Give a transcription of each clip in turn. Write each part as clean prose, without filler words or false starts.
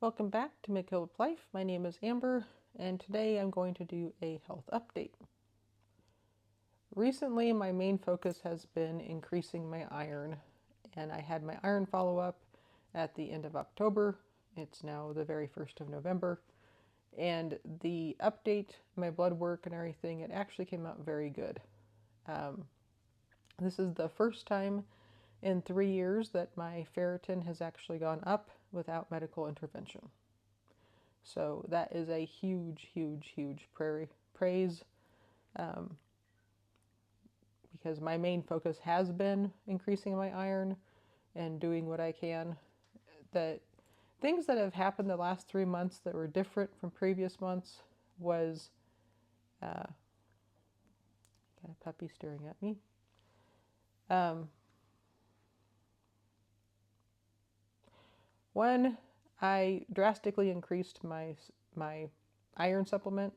Welcome back to Make Hope Life. My name is Amber, and today I'm going to do a health update. Recently, my main focus has been increasing my iron, and I had my iron follow-up at the end of October. It's now the very 1st of November, and the update, my blood work and everything, it actually came out very good. This is the first time in 3 years that my ferritin has actually gone up without medical intervention. So that is a huge, huge, huge praise because my main focus has been increasing my iron and doing what I can. The things that have happened the last 3 months that were different from previous months was, got a puppy staring at me. When I drastically increased my iron supplement.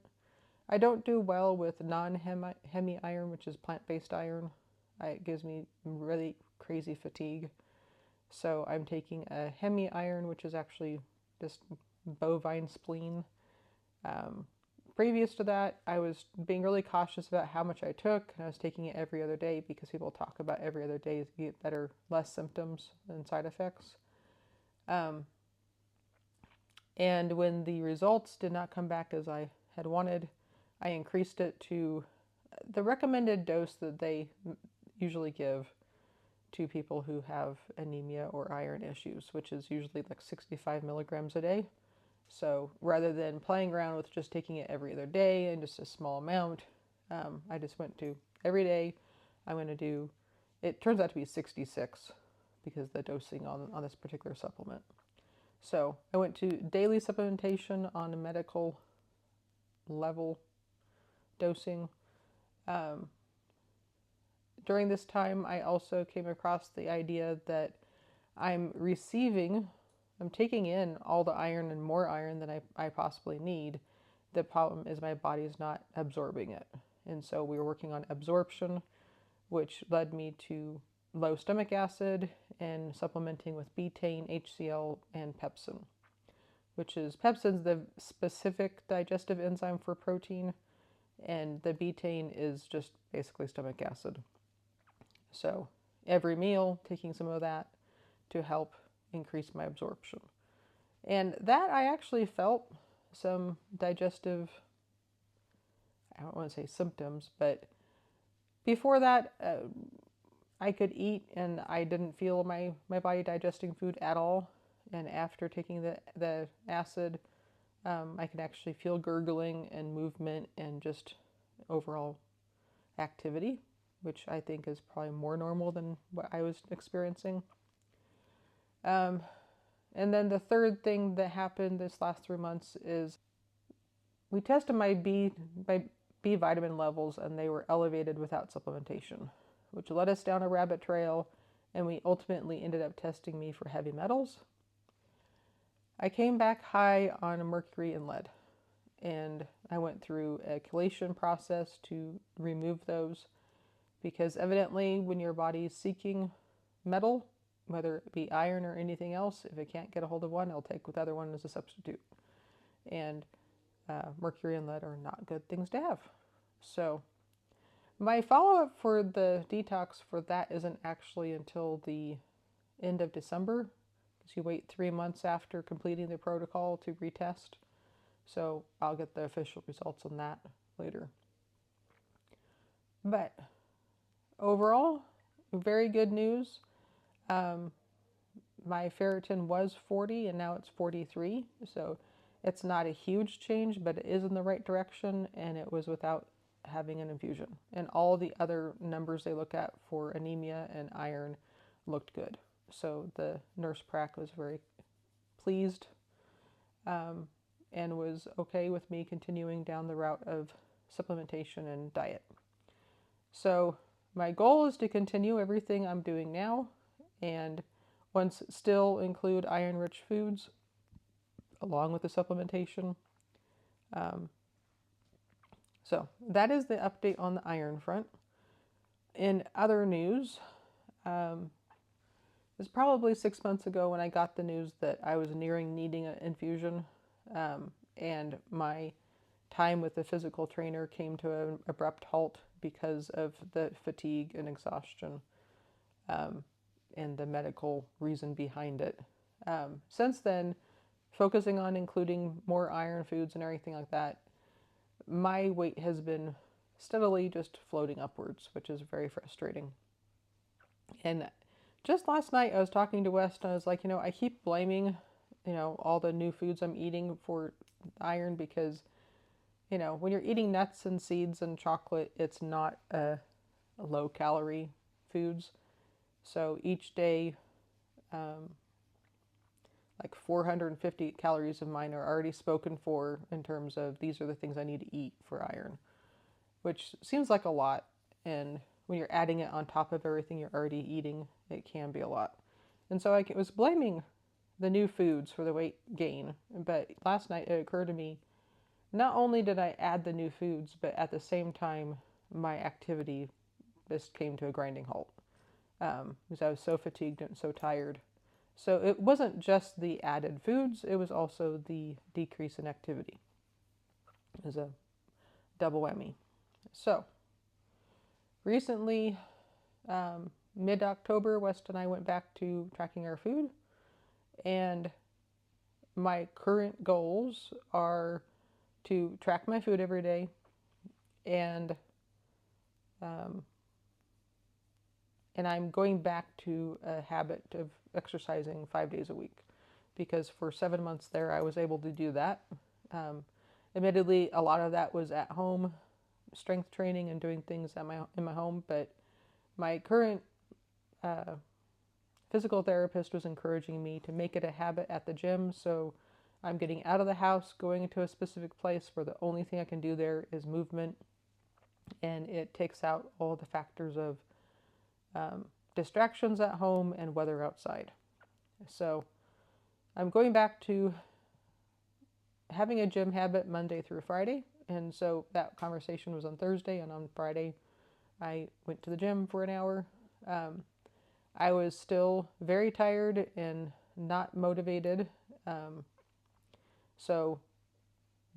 I don't do well with non-hemi iron, which is plant-based iron. It gives me really crazy fatigue. So I'm taking a hemi iron, which is actually just bovine spleen. Previous to that, I was being really cautious about how much I took, and I was taking it every other day because people talk about every other day to get better, less symptoms and side effects. And when the results did not come back as I had wanted, I increased it to the recommended dose that they usually give to people who have anemia or iron issues, which is usually like 65 milligrams a day. So rather than playing around with just taking it every other day and just a small amount, I just went to every day. I'm going to do, it turns out to be 66 because the dosing on this particular supplement. So I went to daily supplementation on a medical level dosing. During this time, I also came across the idea that I'm taking in all the iron and more iron than I possibly need. The problem is my body is not absorbing it. And so we were working on absorption, which led me to low stomach acid and supplementing with betaine, HCl, and pepsin, which is pepsin's the specific digestive enzyme for protein, and the betaine is just basically stomach acid. So every meal, taking some of that to help increase my absorption. And that I actually felt some digestive, I don't want to say symptoms, but before that, I could eat and I didn't feel my body digesting food at all. And after taking the acid, I could actually feel gurgling and movement and just overall activity, which I think is probably more normal than what I was experiencing. And then the third thing that happened this last 3 months is we tested my B vitamin levels and they were elevated without supplementation, which led us down a rabbit trail, and we ultimately ended up testing me for heavy metals. I came back high on mercury and lead, and I went through a chelation process to remove those because evidently when your body is seeking metal, whether it be iron or anything else, if it can't get a hold of one, it'll take the other one as a substitute. And mercury and lead are not good things to have. So my follow-up for the detox for that isn't actually until the end of December, because you wait 3 months after completing the protocol to retest. So I'll get the official results on that later. But overall, very good news. My ferritin was 40 and now it's 43. So it's not a huge change, but it is in the right direction, and it was without having an infusion. And all the other numbers they look at for anemia and iron looked good. So the nurse prac was very pleased and was okay with me continuing down the route of supplementation and diet. So my goal is to continue everything I'm doing now, and once still include iron-rich foods along with the supplementation. So that is the update on the iron front. In other news, was probably 6 months ago when I got the news that I was nearing needing an infusion, and my time with the physical trainer came to an abrupt halt because of the fatigue and exhaustion, um, and the medical reason behind it. Since then, focusing on including more iron foods and everything like that, my weight has been steadily just floating upwards, which is very frustrating. And just last night, I was talking to West, and I was like, I keep blaming, all the new foods I'm eating for iron because, when you're eating nuts and seeds and chocolate, it's not a low calorie foods. So each day, um, like 450 calories of mine are already spoken for in terms of these are the things I need to eat for iron, which seems like a lot. And when you're adding it on top of everything you're already eating, it can be a lot. And so I was blaming the new foods for the weight gain. But last night it occurred to me, not only did I add the new foods, but at the same time, my activity just came to a grinding halt, because I was so fatigued and so tired. So it wasn't just the added foods, it was also the decrease in activity. It was a double whammy. So recently, mid-October, West and I went back to tracking our food, and my current goals are to track my food every day, and um, and I'm going back to a habit of exercising 5 days a week, because for 7 months there I was able to do that. Um, Admittedly, a lot of that was at home, strength training and doing things in my home, but my current uh, physical therapist was encouraging me to make it a habit at the gym. So I'm getting out of the house, going into a specific place where the only thing I can do there is movement, and it takes out all the factors of distractions at home and weather outside. So I'm going back to having a gym habit Monday through Friday. And so that conversation was on Thursday, and on Friday I went to the gym for an hour. I was still very tired and not motivated. So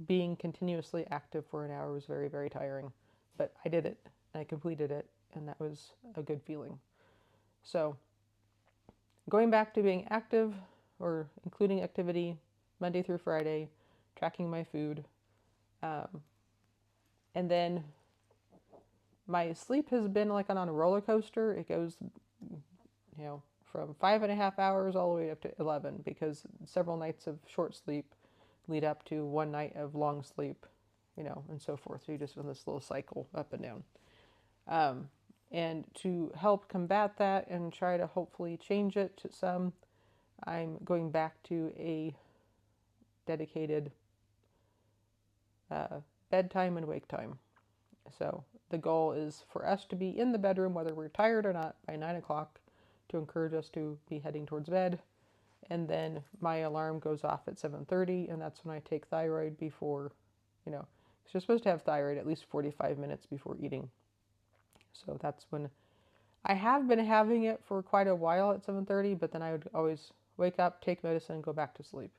being continuously active for an hour was very, very tiring. But I did it. I completed it, and that was a good feeling. So going back to being active, or including activity Monday through Friday, tracking my food, and then my sleep has been like on a roller coaster. It goes, from 5.5 hours all the way up to 11, because several nights of short sleep lead up to one night of long sleep, and so forth. So you just in this little cycle up and down. And to help combat that and try to hopefully change it to some, I'm going back to a dedicated bedtime and wake time. So the goal is for us to be in the bedroom, whether we're tired or not, by 9 o'clock, to encourage us to be heading towards bed. And then my alarm goes off at 7:30, and that's when I take thyroid before, because you're supposed to have thyroid at least 45 minutes before eating. So that's when I have been having it for quite a while at 7:30, but then I would always wake up, take medicine, and go back to sleep.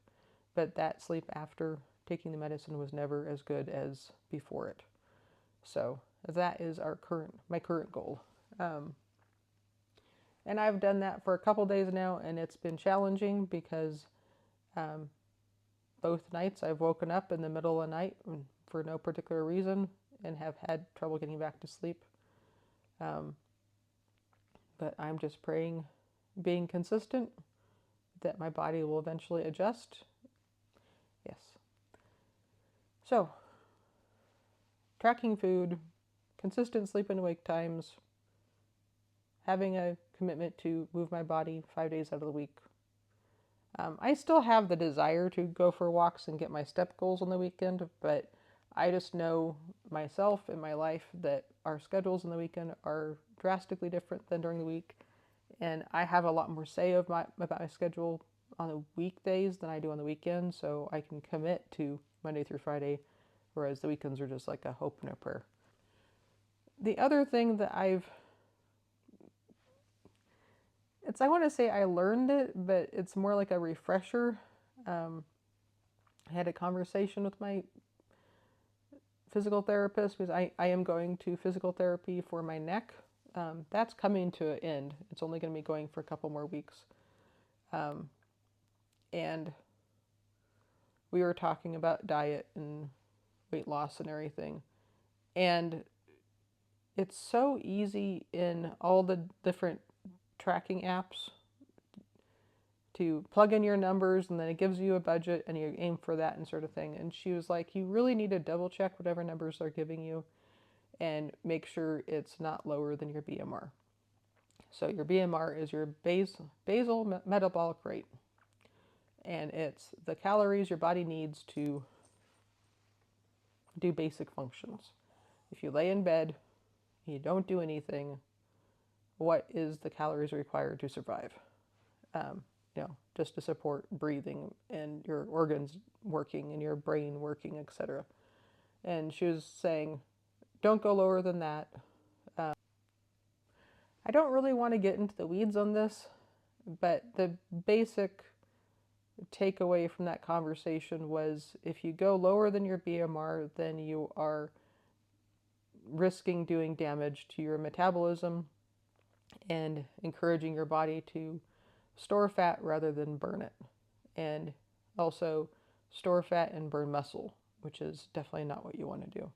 But that sleep after taking the medicine was never as good as before it. So that is my current goal. And I've done that for a couple days now, and it's been challenging because both nights I've woken up in the middle of the night for no particular reason and have had trouble getting back to sleep. But I'm just praying, being consistent, that my body will eventually adjust. Yes. So, tracking food, consistent sleep and wake times, having a commitment to move my body 5 days out of the week. I still have the desire to go for walks and get my step goals on the weekend, but I just know myself and my life that our schedules on the weekend are drastically different than during the week, and I have a lot more say about my schedule on the weekdays than I do on the weekends, so I can commit to Monday through Friday, whereas the weekends are just like a hope and a prayer. I want to say I learned it, but it's more like a refresher. I had a conversation with my physical therapist because I am going to physical therapy for my neck. That's coming to an end. It's only going to be going for a couple more weeks. And we were talking about diet and weight loss and everything. And it's so easy in all the different tracking apps to plug in your numbers, and then it gives you a budget and you aim for that and sort of thing. And she was like, you really need to double check whatever numbers they're giving you and make sure it's not lower than your BMR. So your BMR is your basal metabolic rate, and it's the calories your body needs to do basic functions. If you lay in bed, you don't do anything, what is the calories required to survive? Just to support breathing and your organs working and your brain working, etc. And she was saying, don't go lower than that. I don't really want to get into the weeds on this, but the basic takeaway from that conversation was if you go lower than your BMR, then you are risking doing damage to your metabolism and encouraging your body to store fat rather than burn it. And also store fat and burn muscle, which is definitely not what you want to do.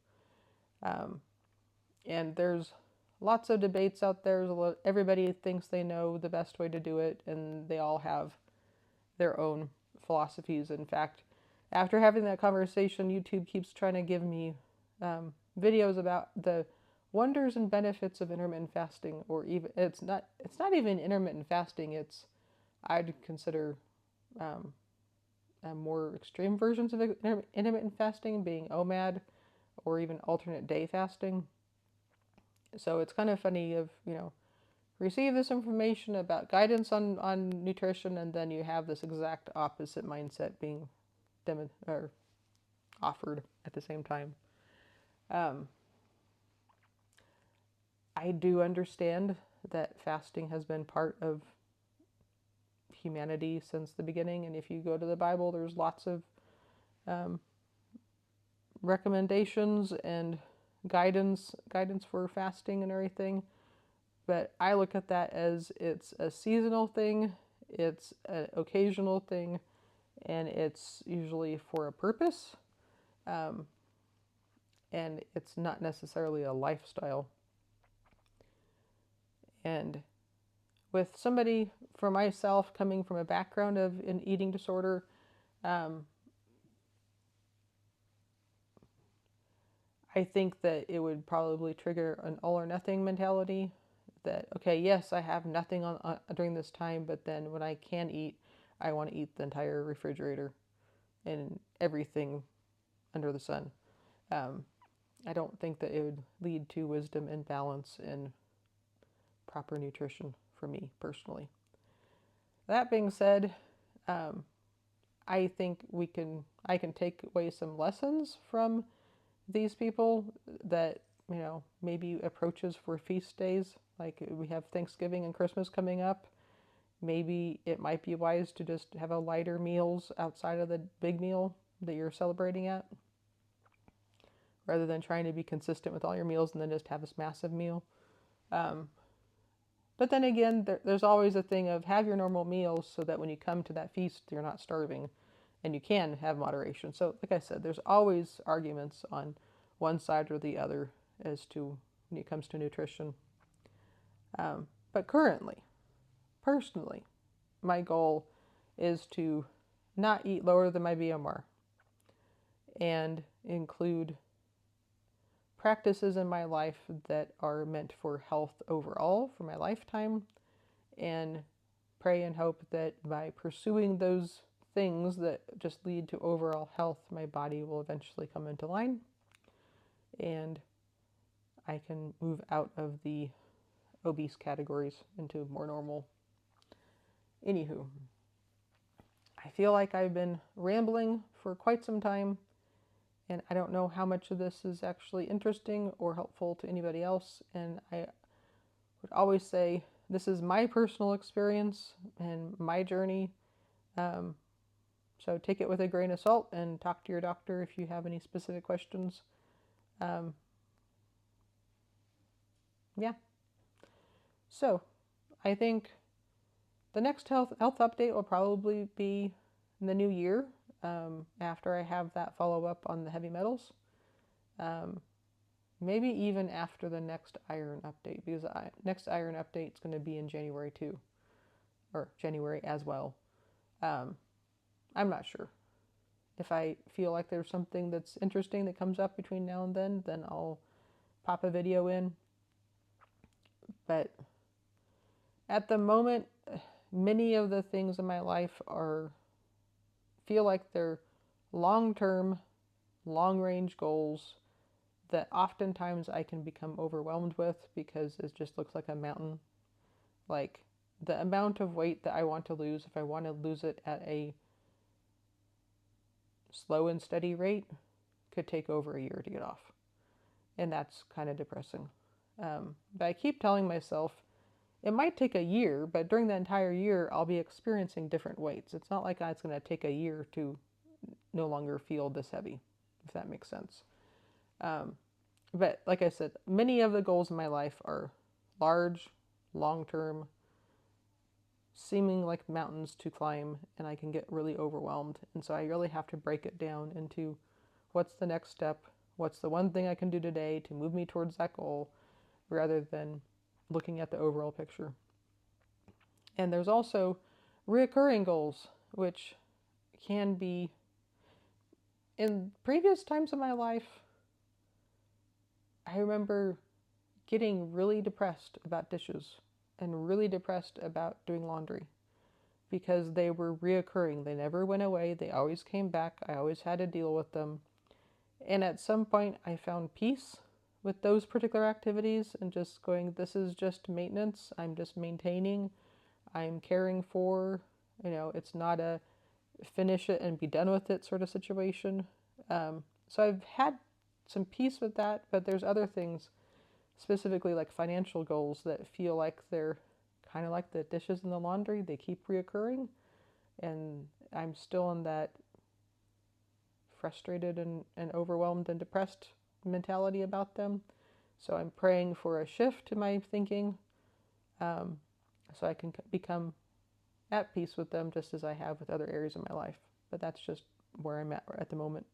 And there's lots of debates out there. Everybody thinks they know the best way to do it, and they all have their own philosophies. In fact, after having that conversation, YouTube keeps trying to give me videos about the wonders and benefits of intermittent fasting, or even it's not even intermittent fasting. I'd consider more extreme versions of intermittent fasting being OMAD or even alternate day fasting. So it's kind of funny receive this information about guidance on nutrition, and then you have this exact opposite mindset being offered at the same time. I do understand that fasting has been part of humanity since the beginning, and if you go to the Bible, there's lots of recommendations and guidance for fasting and everything. But I look at that as it's a seasonal thing, it's an occasional thing, and it's usually for a purpose, and it's not necessarily a lifestyle. And with somebody, for myself, coming from a background of an eating disorder, I think that it would probably trigger an all or nothing mentality. That, okay, yes, I have nothing on during this time, but then when I can eat, I want to eat the entire refrigerator and everything under the sun. I don't think that it would lead to wisdom and balance and proper nutrition for me personally. That being said, I think I can take away some lessons from these people that, maybe approaches for feast days. Like we have Thanksgiving and Christmas coming up. Maybe it might be wise to just have a lighter meals outside of the big meal that you're celebrating at, rather than trying to be consistent with all your meals and then just have this massive meal. But then again, there's always a thing of have your normal meals so that when you come to that feast, you're not starving and you can have moderation. So like I said, there's always arguments on one side or the other as to when it comes to nutrition. But currently, personally, my goal is to not eat lower than my BMR and include practices in my life that are meant for health overall for my lifetime, and pray and hope that by pursuing those things that just lead to overall health, my body will eventually come into line and I can move out of the obese categories into more normal. Anywho, I feel like I've been rambling for quite some time, and I don't know how much of this is actually interesting or helpful to anybody else. And I would always say, this is my personal experience and my journey. Um, so take it with a grain of salt and talk to your doctor if you have any specific questions. Um, yeah. So I think the next health update will probably be in the new year, after I have that follow up on the heavy metals. Um, maybe even after the next iron update, because next iron update is going to be in January too, or January as well. Um, I'm not sure. If I feel like there's something that's interesting that comes up between now and then I'll pop a video in. But at the moment, many of the things in my life feel like they're long-term, long-range goals that oftentimes I can become overwhelmed with because it just looks like a mountain. Like the amount of weight that I want to lose, if I want to lose it at a slow and steady rate, could take over a year to get off. And that's kind of depressing. But I keep telling myself it might take a year, but during the entire year, I'll be experiencing different weights. It's not like it's going to take a year to no longer feel this heavy, if that makes sense. But like I said, many of the goals in my life are large, long-term, seeming like mountains to climb, and I can get really overwhelmed. And so I really have to break it down into what's the next step, what's the one thing I can do today to move me towards that goal, rather than looking at the overall picture. And there's also reoccurring goals, which can be, in previous times of my life, I remember getting really depressed about dishes and really depressed about doing laundry because they were reoccurring. They never went away. They always came back. I always had to deal with them. And at some point, I found peace with those particular activities and just going, this is just maintenance. I'm just maintaining. I'm caring for. It's not a finish it and be done with it sort of situation. So I've had some peace with that, but there's other things, specifically like financial goals, that feel like they're kind of like the dishes in the laundry. They keep reoccurring, and I'm still in that frustrated and overwhelmed and depressed mentality about them. So I'm praying for a shift in my thinking, so I can become at peace with them just as I have with other areas of my life. But that's just where I'm at the moment.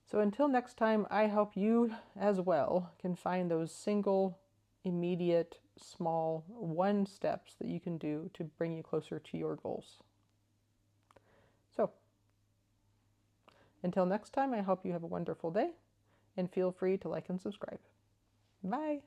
So until next time, I hope you as well can find those single, immediate, small, one steps that you can do to bring you closer to your goals. So until next time, I hope you have a wonderful day, and feel free to like and subscribe. Bye.